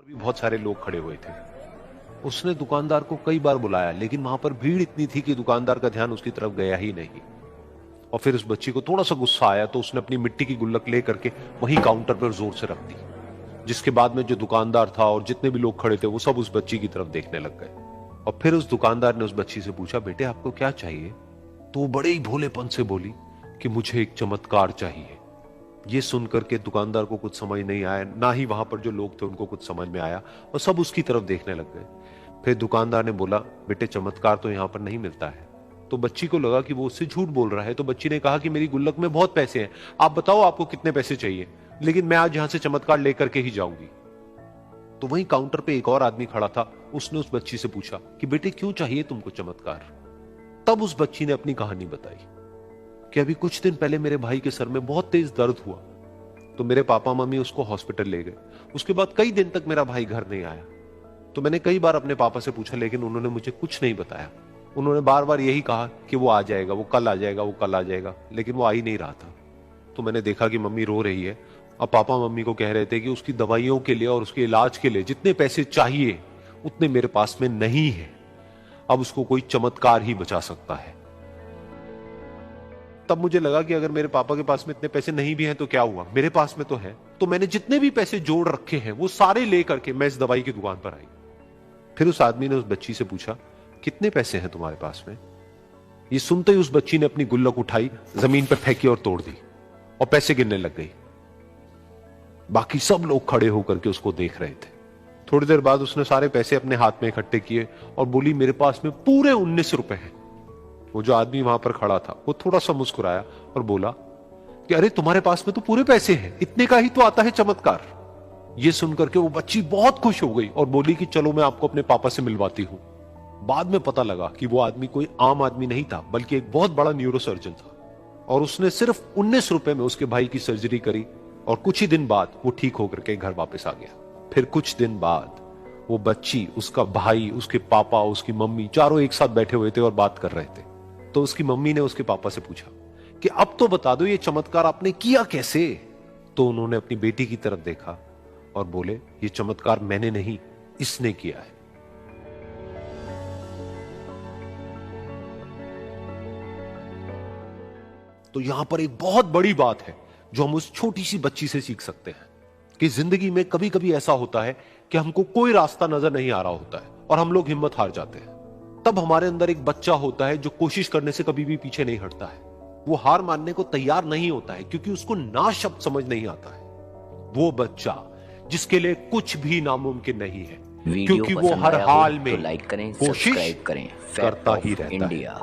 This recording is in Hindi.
भी बहुत सारे लोग खड़े हुए थे। उसने दुकानदार को कई बार बुलाया, लेकिन वहां पर भीड़ इतनी थी कि दुकानदार का ध्यान उसकी तरफ गया ही नहीं। और फिर उस बच्ची को थोड़ा सा गुस्सा आया तो उसने अपनी मिट्टी की गुल्लक ले करके वहीं काउंटर पर जोर से रख दी, जिसके बाद में जो दुकानदार था और जितने भी लोग खड़े थे वो सब उस बच्ची की तरफ देखने लग गए। और फिर उस दुकानदार ने उस बच्ची से पूछा, बेटे आपको क्या चाहिए? तो वो बड़े ही भोलेपन से बोली कि मुझे एक चमत्कार चाहिए। ये सुनकर के दुकानदार को कुछ समझ नहीं आया, ना ही वहां पर जो लोग थे उनको कुछ समझ में आया, और सब उसकी तरफ देखने लग गए। फिर दुकानदार ने बोला, बेटे चमत्कार तो यहां पर नहीं मिलता है। तो बच्ची को लगा कि वो उससे झूठ बोल रहा है, तो बच्ची ने कहा कि मेरी गुल्लक में बहुत पैसे हैं, आप बताओ आपको कितने पैसे चाहिए, लेकिन मैं आज यहां से चमत्कार लेकर के ही जाऊंगी। तो वहीं काउंटर पे एक और आदमी खड़ा था, उसने उस बच्ची से पूछा कि बेटे क्यों चाहिए तुमको चमत्कार? तब उस बच्ची ने अपनी कहानी बताई कि अभी कुछ दिन पहले मेरे भाई के सर में बहुत तेज दर्द हुआ, तो मेरे पापा मम्मी उसको हॉस्पिटल ले गए। उसके बाद कई दिन तक मेरा भाई घर नहीं आया। तो मैंने कई बार अपने पापा से पूछा, लेकिन उन्होंने मुझे कुछ नहीं बताया। उन्होंने बार बार यही कहा कि वो आ जाएगा, वो कल आ जाएगा, वो कल आ जाएगा, लेकिन वो आ ही नहीं रहा था। तो मैंने देखा कि मम्मी रो रही है, और पापा मम्मी को कह रहे थे कि उसकी दवाइयों के लिए और उसके इलाज के लिए जितने पैसे चाहिए उतने मेरे पास में नहीं है। अब उसको कोई चमत्कार ही बचा सकता है। तब मुझे लगा कि अगर मेरे पापा के पास में इतने पैसे नहीं भी हैं तो क्या हुआ, मेरे पास में तो है। तो मैंने जितने भी पैसे जोड़ रखे हैं वो सारे लेकर के मैं इस दवाई की दुकान पर आई। फिर उस आदमी ने उस बच्ची से पूछा, कितने पैसे हैं तुम्हारे पास में? ये सुनते ही उस बच्ची ने अपनी गुल्लक उठाई, जमीन पर फेंकी और तोड़ दी, और पैसे गिनने लग गई। बाकी सब लोग खड़े होकर के उसको देख रहे थे। थोड़ी देर बाद उसने सारे पैसे अपने हाथ में इकट्ठे किए और बोली, मेरे पास में पूरे 19 रुपए हैं। वो जो आदमी वहां पर खड़ा था वो थोड़ा सा मुस्कुराया और बोला कि अरे तुम्हारे पास में तो पूरे पैसे हैं, इतने का ही तो आता है चमत्कार। ये सुनकर के वो बच्ची बहुत खुश हो गई और बोली कि चलो मैं आपको अपने पापा से मिलवाती हूं। बाद में पता लगा कि वो आदमी कोई आम आदमी नहीं था, बल्कि एक बहुत बड़ा न्यूरोसर्जन था, और उसने सिर्फ 19 रुपए में उसके भाई की सर्जरी करी, और कुछ ही दिन बाद वो ठीक होकर के घर वापस आ गया। फिर कुछ दिन बाद वो बच्ची, उसका भाई, उसके पापा, उसकी मम्मी, चारों एक साथ बैठे हुए थे और बात कर रहे थे। तो उसकी मम्मी ने उसके पापा से पूछा कि अब तो बता दो ये चमत्कार आपने किया कैसे? तो उन्होंने अपनी बेटी की तरफ देखा और बोले, ये चमत्कार मैंने नहीं, इसने किया है। तो यहां पर एक बहुत बड़ी बात है जो हम उस छोटी सी बच्ची से सीख सकते हैं कि जिंदगी में कभी कभी ऐसा होता है कि हमको कोई रास्ता नजर नहीं आ रहा होता है और हम लोग हिम्मत हार जाते हैं। तब हमारे अंदर एक बच्चा होता है जो कोशिश करने से कभी भी पीछे नहीं हटता है। वो हार मानने को तैयार नहीं होता है क्योंकि उसको ना शब्द समझ नहीं आता है। वो बच्चा जिसके लिए कुछ भी नामुमकिन नहीं है, क्योंकि वो हर हाल में लाइक करें, कोशिश सब्सक्राइब करें, करता ही रहता है। इंडिया।